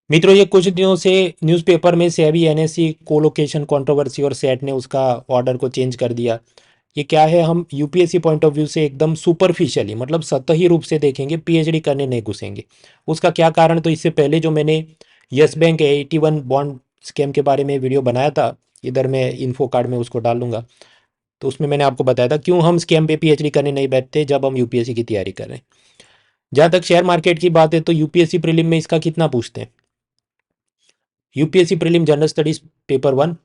मित्रों, ये कुछ दिनों से न्यूज़पेपर में सेबी एनएससी कोलोकेशन कंट्रोवर्सी और सेट ने उसका ऑर्डर को चेंज कर दिया। ये क्या है, हम यूपीएससी पॉइंट ऑफ व्यू से एकदम सुपरफिशियली मतलब सतही रूप से देखेंगे, पीएचडी करने नहीं घुसेंगे। उसका क्या कारण, तो इससे पहले जो मैंने यस बैंक 81 बॉन्ड स्कैम के बारे में वीडियो बनाया था, इधर मैं इन्फो कार्ड में उसको डाल दूंगा। तो उसमें मैंने आपको बताया था क्यों हम स्कैम पे पीएचडी करने नहीं बैठते जब हम यूपीएससी की तैयारी कर रहे हैं। जहाँ तक शेयर मार्केट की बात है तो यूपीएससी प्रीलिम में इसका कितना पूछते हैं। UPSC prelim general studies paper 1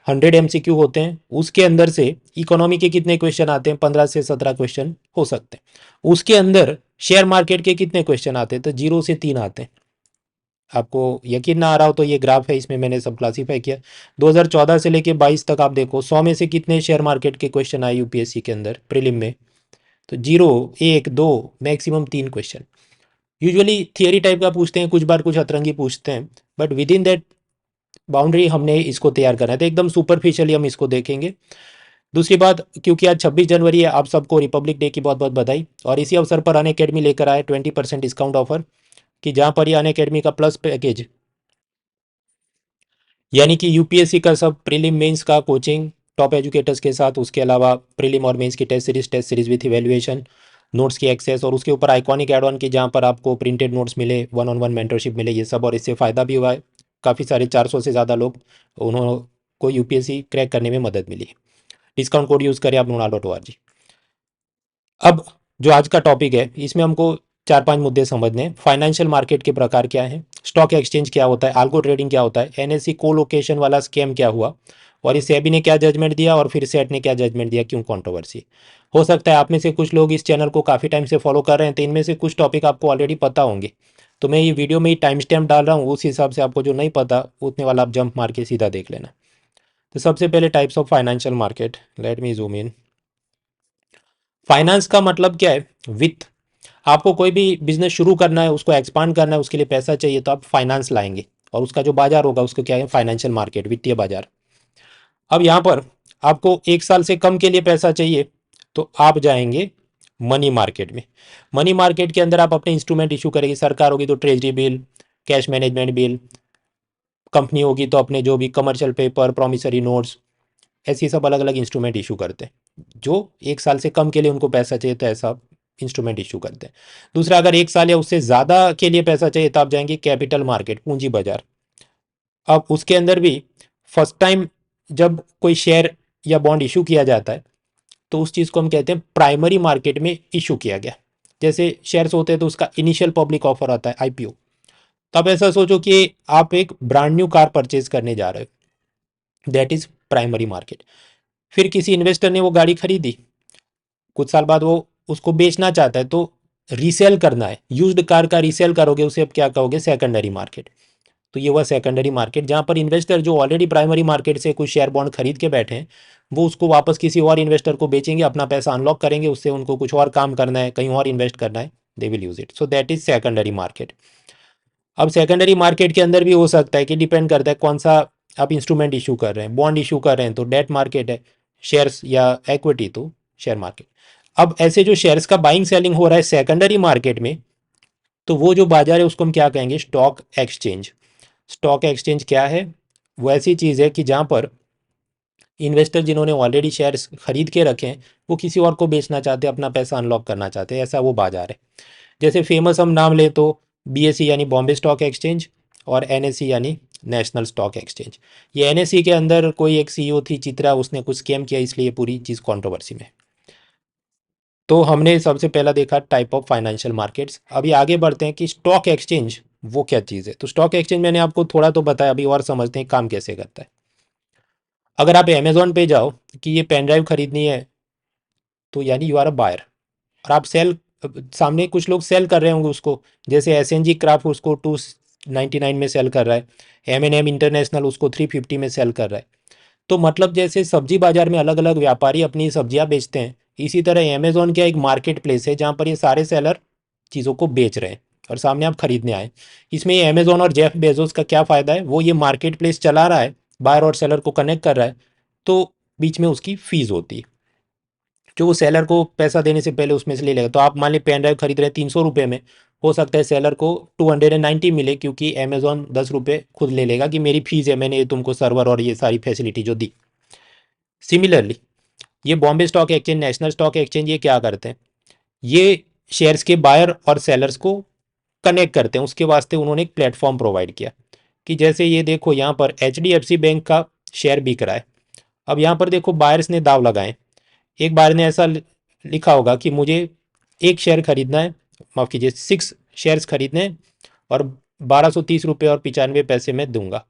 100 MCQ होते हैं। उसके अंदर से इकोनॉमी के कितने क्वेश्चन आते हैं, 15 से 17 क्वेश्चन हो सकते हैं। उसके अंदर शेयर मार्केट के कितने क्वेश्चन आते हैं, तो 0 से 3 आते हैं। आपको यकीन ना आ रहा हो तो ये ग्राफ है, इसमें मैंने सब क्लासीफाई किया। 2014 से लेके 22 तक आप देखो, 100 में से कितने शेयर मार्केट के क्वेश्चन आए यूपीएससी के अंदर प्रीलिम में, तो 0, 1, 2, maximum 3 question. Usually theory type का पूछते हैं, कुछ बार कुछ अतरंगी पूछते हैं, but with in that boundary हमने इसको तैयार करना है, तो एकदम सुपरफिशियली हम इसको देखेंगे। दूसरी बात, क्योंकि आज 26 जनवरी है, आप सबको रिपब्लिक डे की बहुत बहुत बधाई। और इसी अवसर पर अनअकैडमी लेकर आए 20% डिस्काउंट ऑफर, कि जहाँ पर ये अनअकैडमी का प्लस पैकेज, यानी कि यूपीएससी का सब प्रीलिम मेंस का कोचिंग टॉप एजुकेटर्स के साथ, उसके अलावा प्रीलिम और मेंस की test series with evaluation, notes की एक्सेस, और उसके ऊपर आइकॉनिक एड ऑन की जहाँ पर आपको प्रिंटेड नोट्स मिले, वन ऑन वन मेंटरशिप मिले, ये सब। और इससे फ़ायदा भी हुआ है, काफ़ी सारे 400 से ज़्यादा लोग, उन्होंने को यूपीएससी क्रैक करने में मदद मिली। डिस्काउंट कोड यूज़ करें आप noona.org। अब जो आज का टॉपिक है, इसमें हमको 4-5 मुद्दे समझने हैं। फाइनेंशियल मार्केट के प्रकार क्या हैं, स्टॉक एक्सचेंज क्या होता है, आल्गो ट्रेडिंग क्या होता है, एनएससी कोलोकेशन वाला स्कैम क्या हुआ, और इस सेबी ने क्या जजमेंट दिया, और फिर सेट ने क्या जजमेंट दिया, क्यों कंट्रोवर्सी। हो सकता है आप में से कुछ लोग इस चैनल को काफ़ी टाइम से फॉलो कर रहे हैं, तो इनमें से कुछ टॉपिक आपको ऑलरेडी पता होंगे। तो मैं ये वीडियो में ही टाइम स्टैम्प डाल रहा हूँ, उस हिसाब से आपको जो नहीं पता उतने वाला आप जंप मार के सीधा देख लेना। तो सबसे पहले types of financial market, let me zoom in. Finance का मतलब क्या है, वित्त। आपको कोई भी बिजनेस शुरू करना है, उसको एक्सपांड करना है, उसके लिए पैसा चाहिए, तो आप फाइनेंस लाएंगे, और उसका जो बाजार होगा उसको क्या है, फाइनेंशियल मार्केट, वित्तीय बाजार। अब यहाँ पर आपको 1 साल से कम के लिए पैसा चाहिए, तो आप जाएंगे मनी मार्केट में। मनी मार्केट के अंदर आप अपने इंस्ट्रूमेंट इशू करेंगे, सरकार होगी तो treasury bill, cash management bill, company होगी तो अपने जो भी कमर्शियल पेपर, प्रोमिसरी नोट्स, ऐसी सब अलग अलग इंस्ट्रूमेंट इशू करते हैं। जो 1 साल से कम के लिए उनको पैसा चाहिए तो ऐसा इंस्ट्रूमेंट इशू करते हैं। दूसरा, अगर 1 साल या उससे ज़्यादा के लिए पैसा चाहिए तो आप जाएंगे कैपिटल मार्केट, पूंजी बाजार। अब उसके अंदर भी फर्स्ट टाइम जब कोई शेयर या बॉन्ड इशू किया जाता है, तो उस चीज़ को हम कहते हैं प्राइमरी मार्केट में इशू किया गया। जैसे शेयर्स होते हैं तो उसका इनिशियल पब्लिक ऑफर आता है, आईपीओ। तब ऐसा सोचो कि आप एक ब्रांड न्यू कार परचेज करने जा रहे हो, दैट इज प्राइमरी मार्केट। फिर किसी इन्वेस्टर ने वो गाड़ी खरीदी, कुछ साल बाद वो उसको बेचना चाहता है, तो रीसेल करना है, यूज्ड कार का रीसेल करोगे, उसे अब क्या कहोगे, सेकेंडरी मार्केट। तो ये हुआ सेकेंडरी मार्केट, जहाँ पर इन्वेस्टर जो ऑलरेडी प्राइमरी मार्केट से कुछ शेयर बॉन्ड खरीद के बैठे हैं, वो उसको वापस किसी और इन्वेस्टर को बेचेंगे, अपना पैसा अनलॉक करेंगे, उससे उनको कुछ और काम करना है, कहीं और इन्वेस्ट करना है, they will use it. So that is secondary market. अब सेकेंडरी मार्केट के अंदर भी हो सकता है कि डिपेंड करता है कौन सा आप इंस्ट्रूमेंट इशू कर रहे हैं। बॉन्ड इशू कर रहे हैं तो डेट मार्केट है, शेयर्स या इक्विटी तो शेयर मार्केट। अब ऐसे जो शेयर्स का बाइंग सेलिंग हो रहा है सेकेंडरी मार्केट में, तो वो जो बाजार है उसको हम क्या कहेंगे, स्टॉक एक्सचेंज। स्टॉक एक्सचेंज क्या है, वो ऐसी चीज़ है कि जहाँ पर इन्वेस्टर जिन्होंने ऑलरेडी शेयर्स खरीद के रखे हैं, वो किसी और को बेचना चाहते हैं, अपना पैसा अनलॉक करना चाहते हैं, ऐसा वो बाजार है। जैसे फेमस हम नाम ले तो बीएसई यानी बॉम्बे स्टॉक एक्सचेंज, और एनएसई यानी नेशनल स्टॉक एक्सचेंज। ये एनएसई के अंदर कोई एक सीईओ थी चित्रा, उसने कुछ स्कैम किया, इसलिए पूरी चीज़ कंट्रोवर्सी में। तो हमने सबसे पहला देखा टाइप ऑफ फाइनेंशियल मार्केट्स। अभी आगे बढ़ते हैं कि स्टॉक एक्सचेंज वो क्या चीज़ है। तो स्टॉक एक्सचेंज मैंने आपको थोड़ा तो बताया, अभी और समझते हैं काम कैसे करता है। अगर आप अमेजोन पे जाओ कि ये पेन ड्राइव खरीदनी है, तो यानी यू आर अ बायर, और आप सेल, सामने कुछ लोग सेल कर रहे होंगे उसको, जैसे एस एन जी क्राफ्ट उसको 299 में सेल कर रहा है, एम एन एम इंटरनेशनल उसको 350 में सेल कर रहा है। तो मतलब जैसे सब्जी बाजार में अलग अलग व्यापारी अपनी सब्जियां बेचते हैं, इसी तरह अमेजोन क्या एक मार्केट प्लेस है जहाँ पर ये सारे सेलर चीज़ों को बेच रहे हैं, और सामने आप खरीदने आए। इसमें ये अमेजोन और जेफ बेजोस का क्या फ़ायदा है, वो ये मार्केट प्लेस चला रहा है, बायर और सेलर को कनेक्ट कर रहा है, तो बीच में उसकी फीस होती है, जो वो सेलर को पैसा देने से पहले उसमें से ले लेगा। तो आप मान ली पेन ड्राइव खरीद रहे हैं 300 रुपये में, हो सकता है सेलर को 290 मिले, क्योंकि अमेजोन 10 रुपये खुद ले लेगा कि मेरी फीस है, मैंने ये तुमको सर्वर और ये सारी फैसिलिटी जो दी। सिमिलरली ये Bombay stock exchange, national stock exchange, ये क्या करते हैं, ये शेयर्स के बायर और सेलर्स को कनेक्ट करते हैं। उसके वास्ते उन्होंने एक प्लेटफॉर्म प्रोवाइड किया कि जैसे ये देखो यहाँ पर HDFC बैंक का शेयर बिक रहा है। अब यहाँ पर देखो बायर्स ने दाव लगाए, एक बायर ने ऐसा लिखा होगा कि मुझे एक शेयर खरीदना है, माफ़ कीजिए 6 शेयर्स खरीदने हैं और 1230 रुपये और 95 पैसे में दूंगा।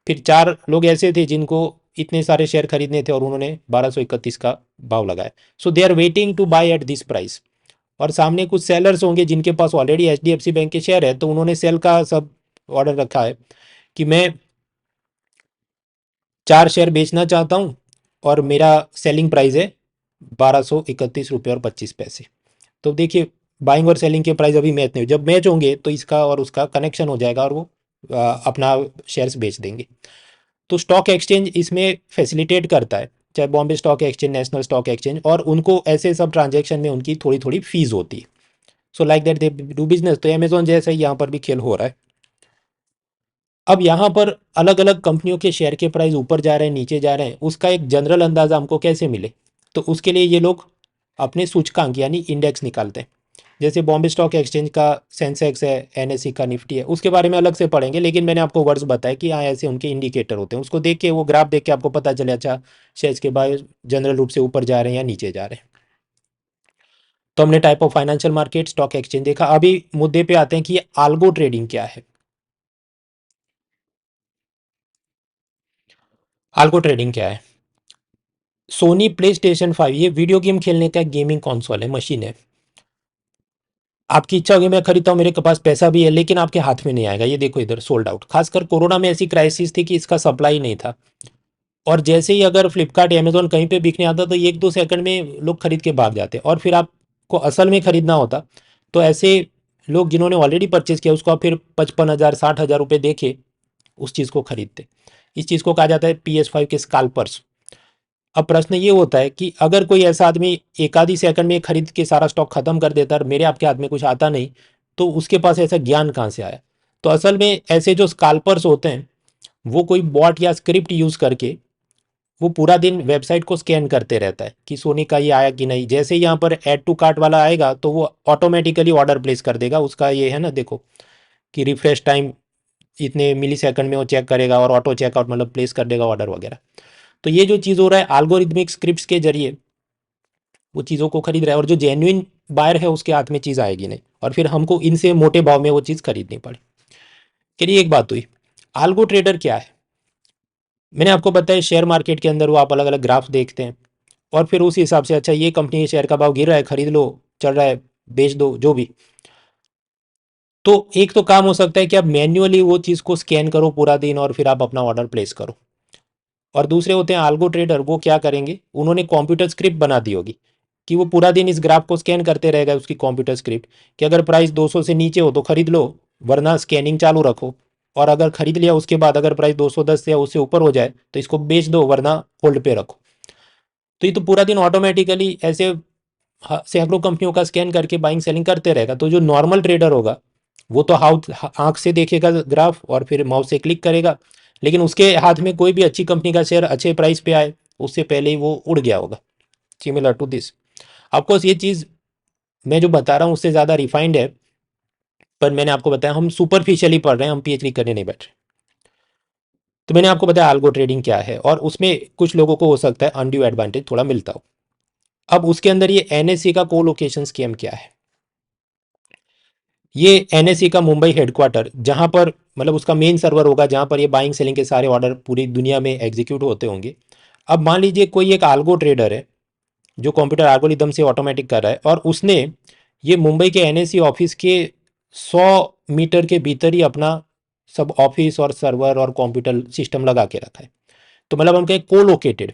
फिर 4 लोग ऐसे थे जिनको इतने सारे शेयर खरीदने थे और उन्होंने 1231 का भाव लगाया। So they are waiting to buy at this price. और सामने कुछ सेलर्स होंगे जिनके पास ऑलरेडी HDFC बैंक के शेयर है, तो उन्होंने सेल का सब ऑर्डर रखा है कि मैं 4 शेयर बेचना चाहता हूँ और मेरा सेलिंग प्राइस है 1231 रुपये और 25 पैसे। तो देखिए बाइंग और सेलिंग के प्राइस अभी मैच नहीं, जब मैच होंगे तो इसका और उसका कनेक्शन हो जाएगा और वो अपना शेयर्स बेच देंगे। तो स्टॉक एक्सचेंज इसमें फैसिलिटेट करता है, चाहे Bombay stock exchange, national stock exchange, और उनको ऐसे सब ट्रांजेक्शन में उनकी थोड़ी थोड़ी फीस होती है। So like that they do business. तो अमेजोन जैसा ही यहाँ पर भी खेल हो रहा है। अब यहाँ पर अलग अलग कंपनियों के शेयर के प्राइस ऊपर जा रहे हैं, नीचे जा रहे हैं, उसका एक जनरल अंदाजा हमको कैसे मिले, तो उसके लिए ये लोग अपने सूचकांक यानी इंडेक्स निकालते हैं। जैसे बॉम्बे स्टॉक एक्सचेंज का सेंसेक्स है, NSE का निफ्टी है, उसके बारे में अलग से पढ़ेंगे, लेकिन मैंने आपको वर्ड्स बताया कि हाँ ऐसे उनके इंडिकेटर होते हैं, उसको देख के, वो ग्राफ देख के आपको पता चले अच्छा शेयर्स के बाय जनरल रूप से ऊपर जा रहे हैं या नीचे जा रहे हैं। तो हमने type of financial market, stock exchange देखा। अभी मुद्दे पे आते हैं कि आल्गो ट्रेडिंग क्या है। आल्गो ट्रेडिंग क्या है? सोनी प्ले स्टेशन 5 ये वीडियो गेम खेलने का गेमिंग कंसोल है, मशीन है। आपकी इच्छा होगी मैं खरीदता हूँ, मेरे के पास पैसा भी है, लेकिन आपके हाथ में नहीं आएगा। ये देखो इधर सोल्ड आउट। खासकर कोरोना में ऐसी क्राइसिस थी कि इसका सप्लाई नहीं था, और जैसे ही अगर फ्लिपकार्ट, अमेजोन कहीं पे बिकने आता तो 1-2 सेकंड में लोग खरीद के भाग जाते। और फिर आपको असल में खरीदना होता तो ऐसे लोग जिन्होंने ऑलरेडी परचेज किया उसको आप फिर 55,000 60,000 रुपये दे के उस चीज़ को खरीदते। इस चीज़ को कहा जाता है PS5 के स्काल्पर्स। अब प्रश्न ये होता है कि अगर कोई ऐसा आदमी एक आधी सेकंड में खरीद के सारा स्टॉक खत्म कर देता और मेरे आपके हाथ में कुछ आता नहीं, तो उसके पास ऐसा ज्ञान कहाँ से आया? तो असल में ऐसे जो स्काल्पर्स होते हैं वो कोई बॉट या स्क्रिप्ट यूज़ करके वो पूरा दिन वेबसाइट को स्कैन करते रहता है कि सोनी का ये आया कि नहीं। जैसे ही यहाँ पर ऐड टू कार्ट वाला आएगा तो वो ऑटोमेटिकली ऑर्डर प्लेस कर देगा। उसका ये है ना, देखो कि रिफ्रेश टाइम इतने मिली सेकंड में वो चेक करेगा और ऑटो चेकआउट मतलब प्लेस कर देगा ऑर्डर वगैरह। तो ये जो चीज़ हो रहा है एल्गोरिथमिक स्क्रिप्ट्स के जरिए वो चीज़ों को खरीद रहा है, और जो जेन्युइन बायर है उसके हाथ में चीज़ आएगी नहीं, और फिर हमको इनसे मोटे भाव में वो चीज़ खरीदनी पड़े। चलिए एक बात हुई, आल्गो ट्रेडर क्या है? मैंने आपको बताया शेयर मार्केट के अंदर वो आप अलग अलग ग्राफ देखते हैं और फिर उस हिसाब से अच्छा ये कंपनी के शेयर का भाव गिर रहा है खरीद लो, चल रहा है बेच दो, जो भी। तो एक तो काम हो सकता है कि आप मैन्युअली वो चीज़ को स्कैन करो पूरा दिन और फिर आप अपना ऑर्डर प्लेस करो। और दूसरे होते हैं आल्गो ट्रेडर, वो क्या करेंगे, उन्होंने कंप्यूटर स्क्रिप्ट बना दी होगी कि वो पूरा दिन इस ग्राफ को स्कैन करते रहेगा, उसकी कंप्यूटर स्क्रिप्ट कि अगर प्राइस 200 से नीचे हो तो खरीद लो, वरना स्कैनिंग चालू रखो। और अगर खरीद लिया उसके बाद अगर प्राइस 210 से या उससे ऊपर हो जाए तो इसको बेच दो, वरना होल्ड पे रखो। तो ये तो पूरा दिन ऑटोमेटिकली ऐसे सैकड़ों कंपनियों का स्कैन करके बाइंग सेलिंग करते रहेगा। तो जो नॉर्मल ट्रेडर होगा वो तो हाउस आंख से देखेगा ग्राफ और फिर माउस से क्लिक करेगा, लेकिन उसके हाथ में कोई भी अच्छी कंपनी का शेयर अच्छे प्राइस पे आए उससे पहले ही वो उड़ गया होगा। सिमिलर टू दिस, ऑफकोर्स ये चीज़ मैं जो बता रहा हूँ उससे ज़्यादा रिफाइंड है, पर मैंने आपको बताया हम सुपरफिशियली पढ़ रहे हैं, हम PhD करने नहीं बैठ रहे। तो मैंने आपको बताया आल्गो ट्रेडिंग क्या है, और उसमें कुछ लोगों को हो सकता है अनड्यू एडवांटेज थोड़ा मिलता हो। अब उसके अंदर ये NSE का कोलोकेशन स्कीम क्या है? ये NSE का मुंबई हेडक्वार्टर, जहां पर मतलब उसका मेन सर्वर होगा जहां पर ये बाइंग सेलिंग के सारे ऑर्डर पूरी दुनिया में एग्जीक्यूट होते होंगे। अब मान लीजिए कोई एक आल्गो ट्रेडर है जो कंप्यूटर एल्गोरिदम से ऑटोमेटिक कर रहा है, और उसने ये मुंबई के NSE ऑफिस के 100 मीटर के भीतर ही अपना सब ऑफिस और सर्वर और कंप्यूटर सिस्टम लगा के रखा है। तो मतलब हम कहें को located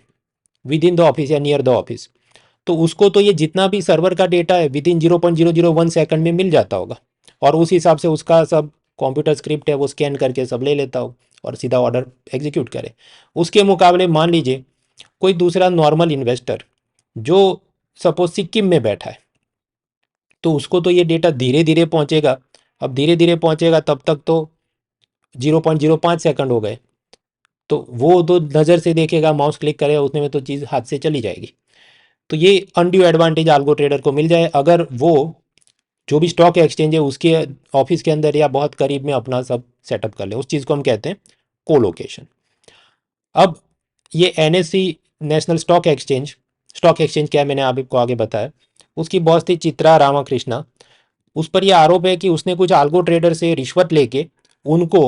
with in the office या नियर द ऑफिस। तो उसको तो ये जितना भी सर्वर का डेटा है विद इन 0.001 सेकंड में मिल जाता होगा, और उस हिसाब से उसका सब कंप्यूटर स्क्रिप्ट है वो स्कैन करके सब ले लेता हो और सीधा ऑर्डर एग्जीक्यूट करे। उसके मुकाबले मान लीजिए कोई दूसरा नॉर्मल इन्वेस्टर जो सपोज सिक्किम में बैठा है, तो उसको तो ये डेटा धीरे धीरे पहुंचेगा, अब धीरे धीरे पहुंचेगा, तब तक तो 0.05 सेकंड हो गए। तो वो तो नज़र से देखेगा, माउस क्लिक करेगा उसने में तो चीज़ हाथ से चली जाएगी। तो ये अनड्यू एडवांटेज आल्गो ट्रेडर को मिल जाए अगर वो जो भी स्टॉक एक्सचेंज है उसके ऑफिस के अंदर या बहुत करीब में अपना सब सेटअप कर ले। उस चीज़ को हम कहते हैं कोलोकेशन। अब ये एनएससी, नेशनल स्टॉक एक्सचेंज क्या है मैंने आपको आगे बताया। उसकी बॉस थी चित्रा रामाकृष्णा। उस पर यह आरोप है कि उसने कुछ आल्गो ट्रेडर से रिश्वत लेके उनको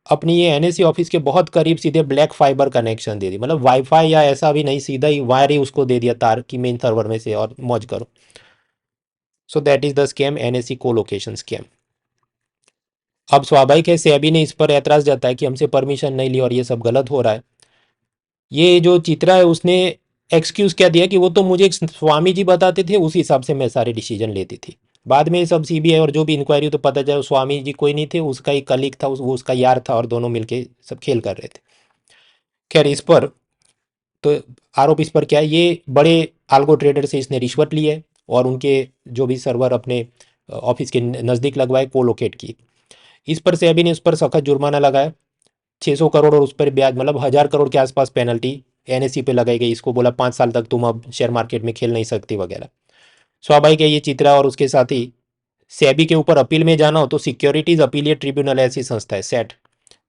अपनी ये एनएससी ऑफिस के बहुत करीब सीधे ब्लैक फाइबर कनेक्शन दे दी, मतलब वाईफाई या ऐसा भी नहीं, सीधा ही वायर ही उसको दे दिया तार की मेन सर्वर में से, और मौज करो। So that is the scam, NSC colocation scam. अब स्वाभाविक है सेबी ने इस पर ऐतराज जताया कि हमसे परमिशन नहीं ली और ये सब गलत हो रहा है। ये जो चित्रा है उसने एक्सक्यूज क्या दिया कि वो तो मुझे एक स्वामी जी बताते थे, उस हिसाब से मैं सारे डिसीजन लेती थी। बाद में सब सीबीआई और जो भी इंक्वायरी तो पता चला स्वामी जी कोई नहीं थे, उसका एक कलीग था, वो उसका यार था और दोनों मिलके सब खेल कर रहे थे। खैर इस पर तो आरोप इस पर क्या है, ये बड़े आल्गो ट्रेडर से इसने रिश्वत ली है और उनके जो भी सर्वर अपने ऑफिस के नज़दीक लगवाए, कोलोकेट की। इस पर सेबी ने उस पर सख्त जुर्माना लगाया 600 करोड़, और उस पर ब्याज, मतलब 1000 करोड़ के आसपास पेनल्टी एनएससी पे लगाई गई। इसको बोला 5 साल तक तुम अब शेयर मार्केट में खेल नहीं सकती वगैरह। स्वाभाविक है ये चित्रा और उसके साथी सेबी के ऊपर अपील में जाना हो तो सिक्योरिटीज अपीलिएट ट्रिब्यूनल ऐसी संस्था है सेट,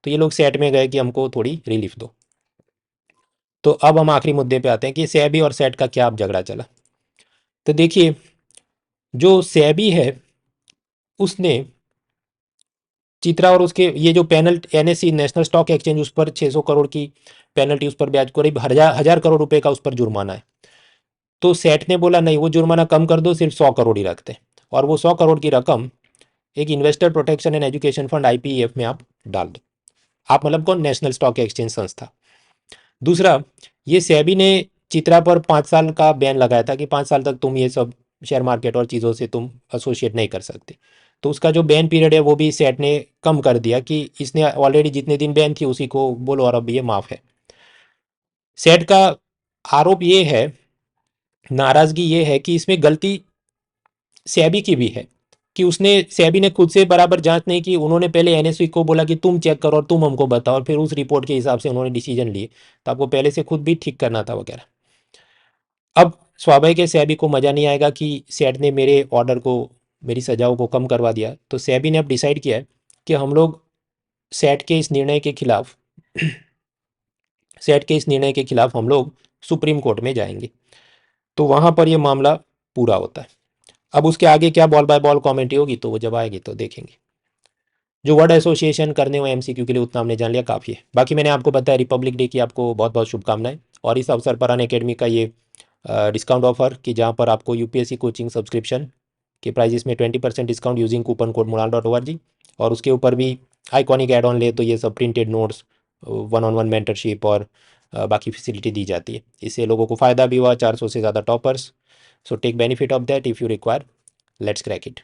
तो ये लोग सेट में गए कि हमको थोड़ी रिलीफ दो। तो अब हम आखिरी मुद्दे पे आते हैं कि सेबी और सेट का क्या अब झगड़ा चला। तो देखिए, जो सेबी है उसने चित्रा और उसके ये जो panel NSC, national stock exchange, उस पर 600 करोड़ की पेनल्टी, उस पर ब्याज, करीब 1000 करोड़ रुपए का उस पर जुर्माना है। तो सेठ ने बोला नहीं, वो जुर्माना कम कर दो, सिर्फ 100 करोड़ ही रखते हैं, और वो 100 करोड़ की रकम एक investor protection and education fund IPF में आप डाल दो। आप मतलब कौन, नेशनल स्टॉक एक्सचेंज संस्था। दूसरा, ये सेबी ने चित्रा पर 5 साल का बैन लगाया था कि 5 साल तक तुम ये सब शेयर मार्केट और चीज़ों से तुम एसोसिएट नहीं कर सकते। तो उसका जो बैन पीरियड है वो भी सेट ने कम कर दिया कि इसने ऑलरेडी जितने दिन बैन थी उसी को बोलो और अब ये माफ़ है। सेट का आरोप ये है, नाराज़गी ये है कि इसमें गलती सेबी की भी है कि उसने सेबी ने खुद से बराबर जांच नहीं की। उन्होंने पहले एनएससी को बोला कि तुम चेक करो और तुम हमको बताओ, और फिर उस रिपोर्ट के हिसाब से उन्होंने डिसीजन लिए। तो आपको पहले से खुद भी ठीक करना था वगैरह। अब स्वाभाविक है सेबी को मज़ा नहीं आएगा कि सेट ने मेरे ऑर्डर को, मेरी सजाओं को कम करवा दिया। तो सेबी ने अब डिसाइड किया है कि हम लोग सेट के इस निर्णय के खिलाफ सेट के इस निर्णय के खिलाफ हम लोग सुप्रीम कोर्ट में जाएंगे। तो वहाँ पर ये मामला पूरा होता है। अब उसके आगे क्या बॉल बाय बॉल कॉमेंट्री होगी तो वो जब आएगी तो देखेंगे। जो वर्ड एसोसिएशन करने हुए एमसीक्यू के लिए उतना हमने जान लिया, काफ़ी है। बाकी मैंने आपको बताया रिपब्लिक डे की आपको बहुत बहुत शुभकामनाएं, और इस अवसर पर अनअकैडमी का ये डिस्काउंट ऑफर कि जहाँ पर आपको यूपीएससी कोचिंग सब्सक्रिप्शन के प्राइजेस में 20% discount using coupon code moral.org, और उसके ऊपर भी आइकॉनिक एड ऑन ले तो ये सब printed notes, one on one mentorship और बाकी फैसिलिटी दी जाती है। इससे लोगों को फ़ायदा भी हुआ, 400 से ज़्यादा toppers. So take benefit of that if you require. Let's crack it.